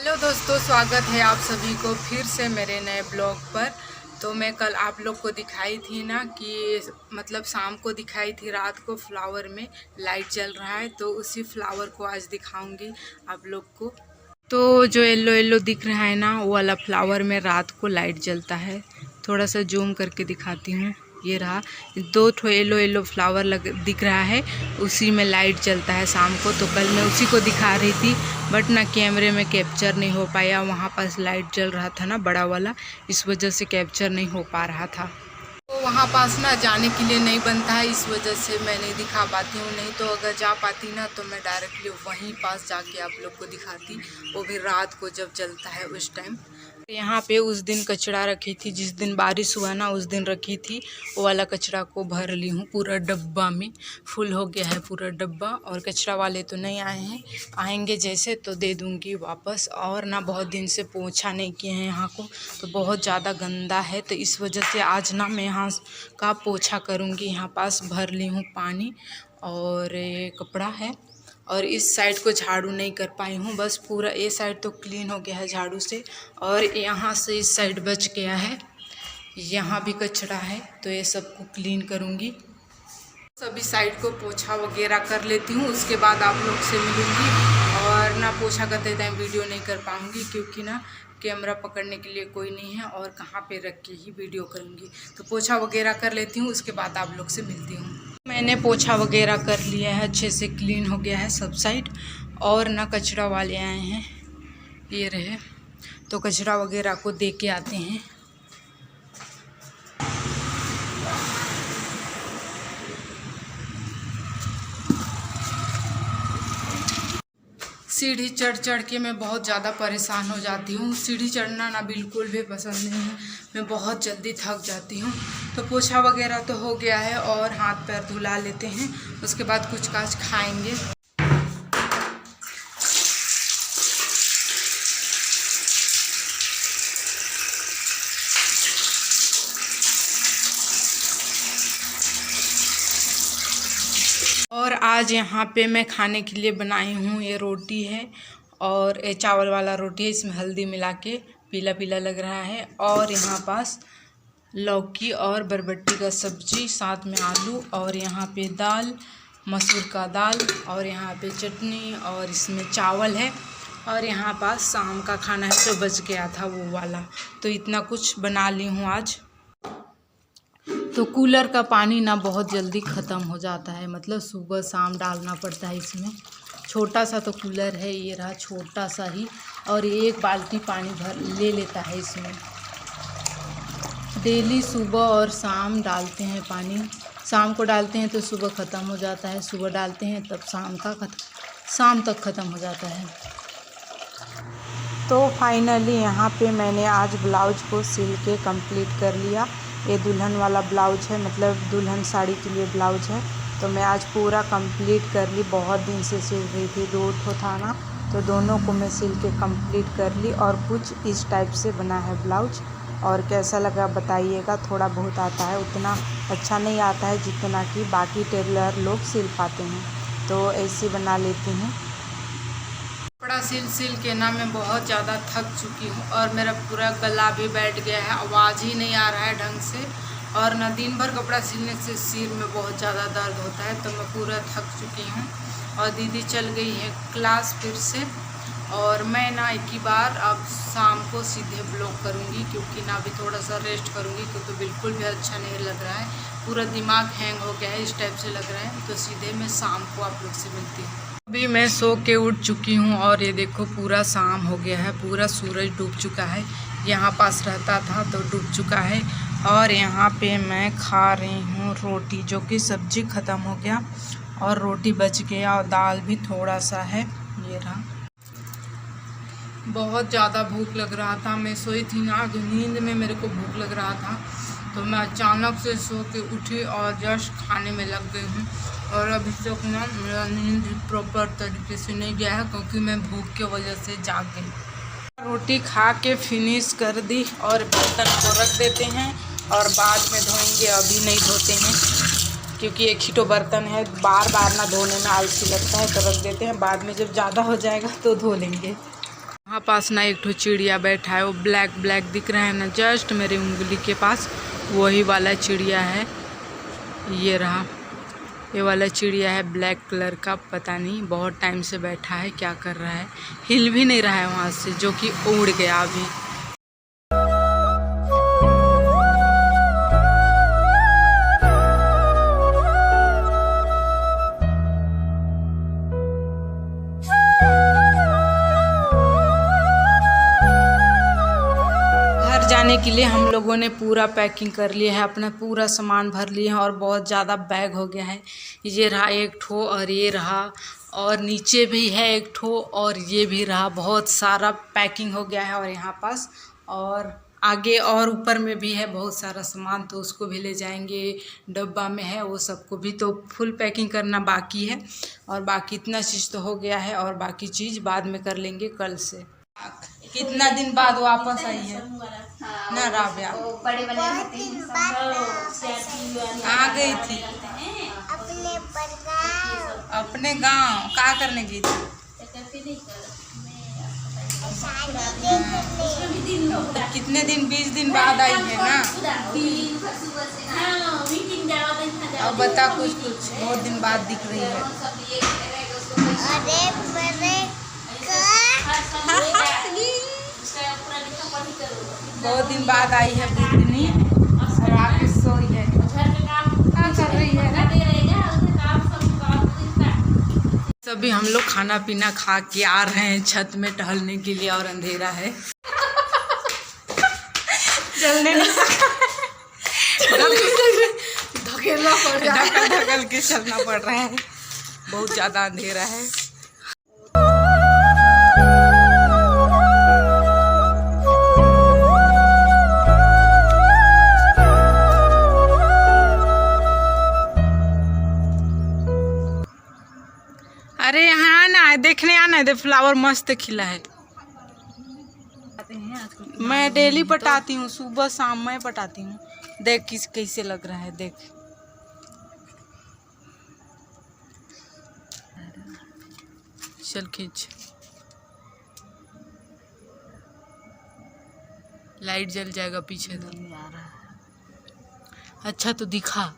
Hello दोस्तों, स्वागत है आप सभी को फिर से मेरे नए ब्लॉग पर। तो मैं कल आप लोग को दिखाई थी ना कि मतलब शाम को दिखाई थी, रात को फ्लावर में लाइट जल रहा है, तो उसी फ्लावर को आज दिखाऊंगी आप लोग को। तो जो येलो येलो दिख रहा है ना, वो वाला फ्लावर में रात को लाइट जलता है। थोड़ा सा जूम करके दिखाती हूँ। ये रहा, दो ठो येलो येलो फ्लावर दिख रहा है, उसी में लाइट जलता है शाम को। तो कल मैं उसी को दिखा रही थी, बट ना कैमरे में कैप्चर नहीं हो पाया। वहाँ पास लाइट जल रहा था ना बड़ा वाला, इस वजह से कैप्चर नहीं हो पा रहा था। तो वहाँ पास ना जाने के लिए नहीं बनता है, इस वजह से मैं नहीं दिखा पाती हूँ। नहीं तो अगर जा पाती ना तो मैं डायरेक्टली वहीं पास जाके आप लोग को दिखाती, वो भी रात को जब जलता है उस टाइम। यहाँ पे उस दिन कचरा रखी थी, जिस दिन बारिश हुआ ना उस दिन रखी थी, वो वाला कचरा को भर ली हूँ पूरा डब्बा में। फुल हो गया है पूरा डब्बा, और कचरा वाले तो नहीं आए हैं, आएंगे जैसे तो दे दूँगी वापस। और ना बहुत दिन से पोछा नहीं किए हैं यहाँ को, तो बहुत ज़्यादा गंदा है, तो इस वजह से आज ना मैं यहाँ का पोछा करूँगी। यहाँ पास भर ली हूँ पानी, और ये कपड़ा है, और इस साइड को झाड़ू नहीं कर पाई हूँ। बस पूरा ये साइड तो क्लीन हो गया है झाड़ू से, और यहाँ से इस साइड बच गया है, यहाँ भी कचरा है, तो ये सबको क्लीन करूँगी। सभी साइड को पोछा वगैरह कर लेती हूँ, उसके बाद आप लोग से मिलूँगी। और ना पोछा करते टाइम वीडियो नहीं कर पाऊँगी, क्योंकि ना कैमरा पकड़ने के लिए कोई नहीं है, और कहाँ पे रख के ही वीडियो करूँगी। तो पोछा वगैरह कर लेती हूँ, उसके बाद आप लोग से मिलती हूँ। मैंने पोछा वगैरह कर लिया है, अच्छे से क्लीन हो गया है सब साइड। और ना कचरा वाले आए हैं, ये रहे, तो कचरा वगैरह को दे के आते हैं। सीढ़ी चढ़ चढ़ के मैं बहुत ज़्यादा परेशान हो जाती हूँ। सीढ़ी चढ़ना ना बिल्कुल भी पसंद नहीं है, मैं बहुत जल्दी थक जाती हूँ। तो पोछा वगैरह तो हो गया है, और हाथ पैर धुला लेते हैं, उसके बाद कुछ काज खाएंगे। और आज यहाँ पे मैं खाने के लिए बनाई हूँ, ये रोटी है, और ये चावल वाला रोटी है, इसमें हल्दी मिला के पीला पीला लग रहा है। और यहाँ पास लौकी और बरबट्टी का सब्जी, साथ में आलू, और यहाँ पे दाल, मसूर का दाल, और यहाँ पे चटनी, और इसमें चावल है। और यहाँ पास शाम का खाना है जो बच गया था वो वाला, तो इतना कुछ बना ली हूँ आज। तो कूलर का पानी ना बहुत जल्दी ख़त्म हो जाता है, मतलब सुबह शाम डालना पड़ता है इसमें। छोटा सा तो कूलर है, ये रहा छोटा सा ही, और एक बाल्टी पानी भर ले लेता है इसमें। डेली सुबह और शाम डालते हैं पानी। शाम को डालते हैं तो सुबह ख़त्म हो जाता है, सुबह डालते हैं तब शाम तक ख़त्म हो जाता है। तो फाइनली यहाँ पे मैंने आज ब्लाउज को सिल के कंप्लीट कर लिया। ये दुल्हन वाला ब्लाउज है, मतलब दुल्हन साड़ी के लिए ब्लाउज है, तो मैं आज पूरा कंप्लीट कर ली। बहुत दिन से सिल रही थी, 2 ठो था ना, तो दोनों को मैं सिल के कंप्लीट कर ली। और कुछ इस टाइप से बना है ब्लाउज, और कैसा लगा बताइएगा। थोड़ा बहुत आता है, उतना अच्छा नहीं आता है जितना कि बाकी टेलर लोग सिल पाते हैं, तो ऐसे बना लेती हूँ। कपड़ा सिल के ना मैं बहुत ज़्यादा थक चुकी हूँ, और मेरा पूरा गला भी बैठ गया है, आवाज़ ही नहीं आ रहा है ढंग से। और ना दिन भर कपड़ा सिलने से सिर में बहुत ज़्यादा दर्द होता है, तो मैं पूरा थक चुकी हूँ। और दीदी चल गई है क्लास फिर से, और मैं ना एक ही बार अब शाम को सीधे ब्लॉग करूँगी, क्योंकि ना अभी थोड़ा सा रेस्ट करूँगी, क्योंकि बिल्कुल भी अच्छा नहीं लग रहा है, पूरा दिमाग हैंग हो गया है, इस टाइप से लग रहा है। तो सीधे मैं शाम को आप लोग से मिलती हूँ। अभी मैं सो के उठ चुकी हूँ, और ये देखो पूरा शाम हो गया है, पूरा सूरज डूब चुका है। यहाँ पास रहता था तो डूब चुका है। और यहाँ पे मैं खा रही हूँ रोटी, जो कि सब्जी ख़त्म हो गया और रोटी बच गया, और दाल भी थोड़ा सा है, ये रहा। बहुत ज़्यादा भूख लग रहा था, मैं सोई थी ना, जो नींद में मेरे को भूख लग रहा था, तो मैं अचानक से सो के उठी और जस्ट खाने में लग गई हूँ। और अभी तक ना मेरा नींद प्रॉपर तरीके से नहीं गया है, क्योंकि मैं भूख की वजह से जाग गई। रोटी खा के फिनिश कर दी, और बर्तन को रख देते हैं, और बाद में धोएंगे, अभी नहीं धोते हैं, क्योंकि एक ही तो बर्तन है, बार बार ना धोने में आलसी लगता है, तो रख देते हैं, बाद में जब ज़्यादा हो जाएगा तो धो लेंगे। वहाँ पास ना एक ठो चिड़िया बैठा है, वो ब्लैक ब्लैक दिख रहा है ना, जस्ट मेरे उंगली के पास वही वाला चिड़िया है। ये रहा, ये वाला चिड़िया है ब्लैक कलर का। पता नहीं बहुत टाइम से बैठा है, क्या कर रहा है, हिल भी नहीं रहा है वहाँ से, जो कि उड़ गया अभी। जाने के लिए हम लोगों ने पूरा पैकिंग कर लिया है, अपना पूरा सामान भर लिए हैं और बहुत ज़्यादा बैग हो गया है। ये रहा एक ठो और ये रहा, और नीचे भी है एक ठो और ये भी रहा। बहुत सारा पैकिंग हो गया है और यहाँ पास और आगे और ऊपर में भी है बहुत सारा सामान, तो उसको भी ले जाएंगे। डब्बा में है वो सबको भी तो फुल पैकिंग करना बाकी है, और बाकी इतना चीज़ तो हो गया है और बाकी चीज़ बाद में कर लेंगे कल से। कितना दिन बाद वापस आई है ना राबिया? आ गई थी अपने गांव। क्या करने गई थी? कितने दिन, 20 दिन बाद आई है ना? अब बता कुछ बहुत दिन बाद दिख रही है। बहुत दिन बाद आई है बुधनी और आके सोई है। क्या कर रही है? सभी हम लोग खाना पीना खा के आ रहे हैं छत में टहलने के लिए, और अंधेरा है। चलने धकेल के चलना पड़ रहा है, बहुत ज़्यादा अंधेरा है। अरे यहाँ आना है, देखने आना है, फ्लावर मस्त खिला है। मैं डेली पटाती हूँ, सुबह शाम मैं पटाती हूँ। देख कैसे लग रहा है, देख। चल खींच। लाइट जल जाएगा पीछे तो। अच्छा तो दिखा।